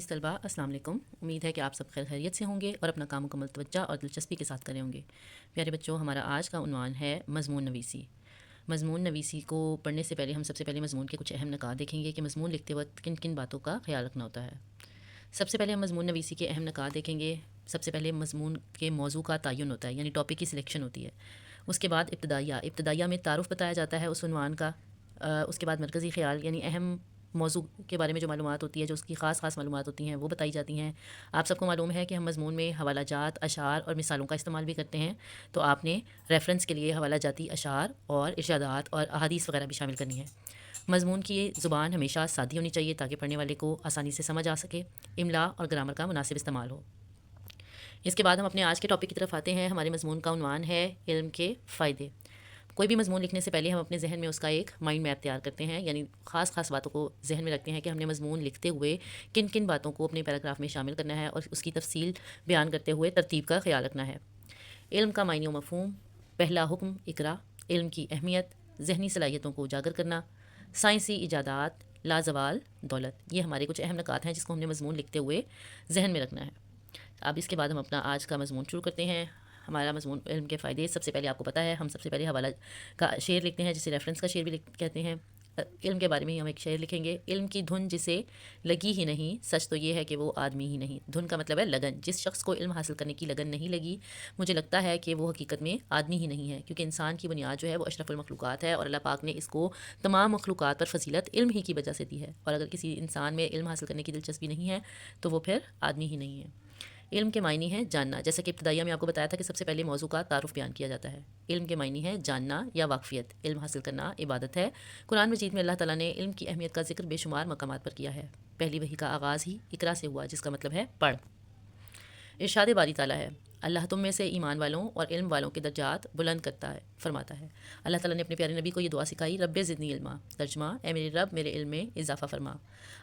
طلباء السلام علیکم، امید ہے کہ آپ سب خیر خیریت سے ہوں گے اور اپنا کام مکمل توجہ اور دلچسپی کے ساتھ کرے ہوں گے۔ پیارے بچوں، ہمارا آج کا عنوان ہے مضمون نویسی۔ مضمون نویسی کو پڑھنے سے پہلے ہم سب سے پہلے مضمون کے کچھ اہم نکات دیکھیں گے کہ مضمون لکھتے وقت کن کن باتوں کا خیال رکھنا ہوتا ہے۔ سب سے پہلے ہم مضمون نویسی کے اہم نکات دیکھیں گے۔ سب سے پہلے مضمون کے موضوع کا تعین ہوتا ہے، یعنی ٹاپک کی سلیکشن ہوتی ہے۔ اس کے بعد ابتدائیہ میں تعارف بتایا جاتا ہے اس عنوان کا۔ اس کے بعد مرکزی خیال یعنی اہم موضوع کے بارے میں جو معلومات ہوتی ہے، جو اس کی خاص معلومات ہوتی ہیں وہ بتائی جاتی ہیں۔ آپ سب کو معلوم ہے کہ ہم مضمون میں حوالہ جات، اشعار اور مثالوں کا استعمال بھی کرتے ہیں، تو آپ نے ریفرنس کے لیے حوالہ جاتی اشعار اور ارشادات اور احادیث وغیرہ بھی شامل کرنی ہے۔ مضمون کی زبان ہمیشہ سادی ہونی چاہیے تاکہ پڑھنے والے کو آسانی سے سمجھ آ سکے، املا اور گرامر کا مناسب استعمال ہو۔ اس کے بعد ہم اپنے آج کے ٹاپک کی طرف آتے ہیں۔ ہمارے مضمون کا عنوان ہے علم کے فائدے۔ کوئی بھی مضمون لکھنے سے پہلے ہم اپنے ذہن میں اس کا ایک مائنڈ میپ تیار کرتے ہیں، یعنی خاص باتوں کو ذہن میں رکھتے ہیں کہ ہم نے مضمون لکھتے ہوئے کن کن باتوں کو اپنے پیراگراف میں شامل کرنا ہے اور اس کی تفصیل بیان کرتے ہوئے ترتیب کا خیال رکھنا ہے۔ علم کا معنی و مفہوم، پہلا حکم اقرا، علم کی اہمیت، ذہنی صلاحیتوں کو اجاگر کرنا، سائنسی ایجادات، لازوال دولت، یہ ہمارے کچھ اہم نکات ہیں جس کو ہم نے مضمون لکھتے ہوئے ذہن میں رکھنا ہے۔ اب اس کے بعد ہم اپنا آج کا مضمون شروع کرتے ہیں۔ ہمارا مضمون علم کے فائدے، سب سے پہلے آپ کو پتہ ہے ہم سب سے پہلے حوالہ کا شعر لکھتے ہیں، جسے ریفرنس کا شعر بھی کہتے ہیں۔ علم کے بارے میں ہی ہم ایک شعر لکھیں گے۔ علم کی دھن جسے لگی ہی نہیں، سچ تو یہ ہے کہ وہ آدمی ہی نہیں۔ دھن کا مطلب ہے لگن۔ جس شخص کو علم حاصل کرنے کی لگن نہیں لگی، مجھے لگتا ہے کہ وہ حقیقت میں آدمی ہی نہیں ہے، کیونکہ انسان کی بنیاد جو ہے وہ اشرف المخلوقات ہے، اور اللہ پاک نے اس کو تمام مخلوقات پر فضیلت علم ہی کی وجہ سے دی ہے، اور اگر کسی انسان میں علم حاصل کرنے کی دلچسپی نہیں ہے تو وہ پھر آدمی ہی نہیں ہے۔ علم کے معنی ہیں جاننا، جیسا کہ ابتدائیہ میں آپ کو بتایا تھا کہ سب سے پہلے موضوع کا تعارف بیان کیا جاتا ہے۔ علم کے معنی ہے جاننا یا واقفیت۔ علم حاصل کرنا عبادت ہے۔ قرآن مجید میں اللہ تعالیٰ نے علم کی اہمیت کا ذکر بے شمار مقامات پر کیا ہے۔ پہلی وحی کا آغاز ہی اقرا سے ہوا، جس کا مطلب ہے پڑھ۔ ارشاد باری تعالیٰ ہے، اللہ تم میں سے ایمان والوں اور علم والوں کے درجات بلند کرتا ہے، فرماتا ہے۔ اللہ تعالیٰ نے اپنے پیارے نبی کو یہ دعا سکھائی، رب زدنی علما، ترجمہ اے میرے رب میرے علم میں اضافہ فرما۔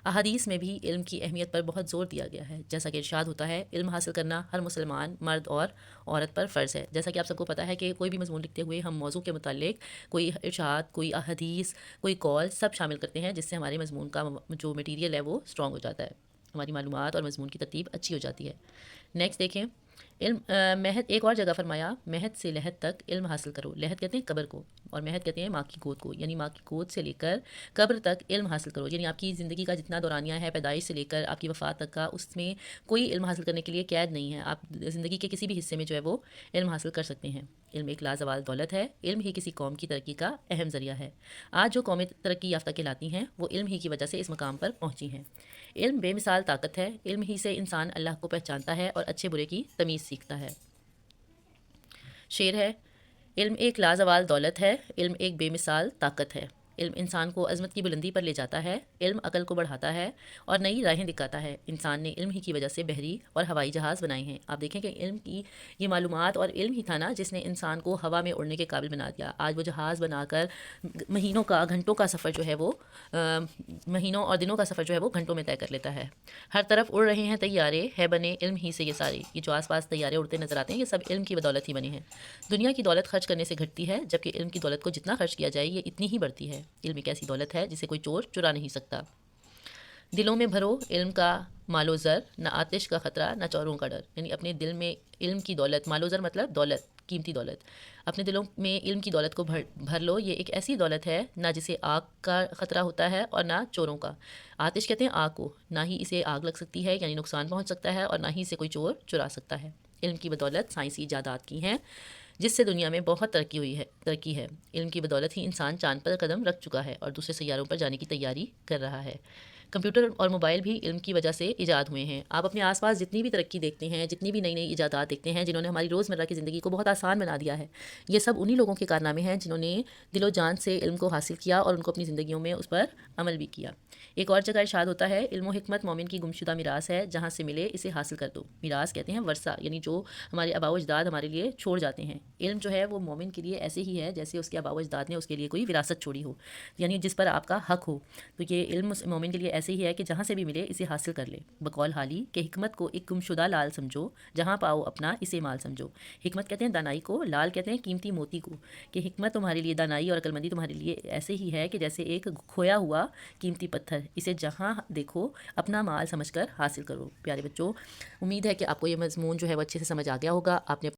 احادیث میں بھی علم کی اہمیت پر بہت زور دیا گیا ہے، جیسا کہ ارشاد ہوتا ہے علم حاصل کرنا ہر مسلمان مرد اور عورت پر فرض ہے۔ جیسا کہ آپ سب کو پتہ ہے کہ کوئی بھی مضمون لکھتے ہوئے ہم موضوع کے متعلق کوئی ارشاد، کوئی احادیث، کوئی قول سب شامل کرتے ہیں، جس سے ہمارے مضمون کا جو مٹیریل ہے وہ اسٹرانگ ہو جاتا ہے، ہماری معلومات اور مضمون کی ترتیب اچھی ہو جاتی ہے۔ نیکسٹ دیکھیں، علم مہد، ایک اور جگہ فرمایا مہد سے لحد تک علم حاصل کرو۔ لحد کہتے ہیں قبر کو، اور مہد کہتے ہیں ماں کی گود کو، یعنی ماں کی گود سے لے کر قبر تک علم حاصل کرو، یعنی آپ کی زندگی کا جتنا دورانیہ ہے پیدائش سے لے کر آپ کی وفات تک کا، اس میں کوئی علم حاصل کرنے کے لیے قید نہیں ہے۔ آپ زندگی کے کسی بھی حصے میں جو ہے وہ علم حاصل کر سکتے ہیں۔ علم ایک لازوال دولت ہے۔ علم ہی کسی قوم کی ترقی کا اہم ذریعہ ہے۔ آج جو قومیں ترقی یافتہ کہلاتی ہیں وہ علم ہی کی وجہ سے اس مقام پر پہنچی ہیں۔ علم بے مثال طاقت ہے۔ علم ہی سے انسان اللہ کو پہچانتا ہے اور اچھے برے کی تمیز سیکھتا ہے۔ شعر ہے، علم ایک لازوال دولت ہے، علم ایک بے مثال طاقت ہے۔ علم انسان کو عظمت کی بلندی پر لے جاتا ہے۔ علم عقل کو بڑھاتا ہے اور نئی راہیں دکھاتا ہے۔ انسان نے علم ہی کی وجہ سے بحری اور ہوائی جہاز بنائے ہیں۔ آپ دیکھیں کہ علم کی یہ معلومات اور علم ہی تھا نا جس نے انسان کو ہوا میں اڑنے کے قابل بنا دیا۔ آج وہ جہاز بنا کر مہینوں کا، گھنٹوں کا سفر جو ہے وہ مہینوں اور دنوں کا سفر جو ہے وہ گھنٹوں میں طے کر لیتا ہے۔ ہر طرف اڑ رہے ہیں طیارے، ہے بنے علم ہی سے یہ سارے۔ یہ جو آس پاس طیارے اڑتے نظر آتے ہیں یہ سب علم کی بدولت ہی بنے ہیں۔ دنیا کی دولت خرچ کرنے سے گھٹتی ہے، جبکہ علم کی دولت کو جتنا خرچ کیا جائے یہ اتنی ہی بڑھتی ہے۔ علم ایک ایسی دولت ہے جسے کوئی چور چرا نہیں سکتا۔ دلوں میں بھرو علم کا مال و زر، نہ آتش کا خطرہ نہ چوروں کا ڈر، یعنی اپنے دل میں علم کی دولت، مال و زر مطلب دولت، قیمتی دولت، اپنے دلوں میں علم کی دولت کو بھر لو۔ یہ ایک ایسی دولت ہے نہ جسے آگ کا خطرہ ہوتا ہے اور نہ چوروں کا۔ آتش کہتے ہیں آگ کو، نہ ہی اسے آگ لگ سکتی ہے یعنی نقصان پہنچ سکتا ہے، اور نہ ہی اسے کوئی چور چرا سکتا ہے۔ علم کی بدولت سائنسی ایجادات کی ہیں جس سے دنیا میں بہت ترقی ہے۔ علم کی بدولت ہی انسان چاند پر قدم رکھ چکا ہے اور دوسرے سیاروں پر جانے کی تیاری کر رہا ہے۔ کمپیوٹر اور موبائل بھی علم کی وجہ سے ایجاد ہوئے ہیں۔ آپ اپنے آس پاس جتنی بھی ترقی دیکھتے ہیں، جتنی بھی نئی ایجادات دیکھتے ہیں جنہوں نے ہماری روزمرہ کی زندگی کو بہت آسان بنا دیا ہے، یہ سب انہی لوگوں کے کارنامے ہیں جنہوں نے دل و جان سے علم کو حاصل کیا اور ان کو اپنی زندگیوں میں اس پر عمل بھی کیا۔ ایک اور جگہ ارشاد ہوتا ہے علم و حکمت مومن کی گمشدہ میراث ہے، جہاں سے ملے اسے حاصل کر دو۔ میراث کہتے ہیں ورثہ، یعنی جو ہمارے آباء و اجداد ہمارے لیے چھوڑ جاتے ہیں۔ علم جو ہے وہ مومن کے لیے ایسے ہی ہے جیسے اس کے آباء و اجداد نے اس کے لیے کوئی وراثت چھوڑی ہو، یعنی جس پر آپ کا حق ہو۔ تو یہ علم مومن کے لیے ایسے ہی ہے کہ جہاں سے بھی ملے اسے حاصل کر لے۔ بقول حالی کہ حکمت کو ایک گمشدہ لال سمجھو، جہاں پاؤ اپنا اسے مال سمجھو۔ حکمت کہتے ہیں دانائی کو، لال کہتے ہیں قیمتی موتی کو، کہ حکمت تمہارے لیے، دانائی اور عقلمندی تمہارے لیے ایسے ہی ہے کہ جیسے ایک کھویا ہوا قیمتی پتھر، اسے جہاں دیکھو اپنا مال سمجھ کر حاصل کرو۔ پیارے بچوں، امید ہے کہ آپ کو یہ مضمون جو ہے وہ اچھے سے سمجھ آ گیا ہوگا۔ آپ نے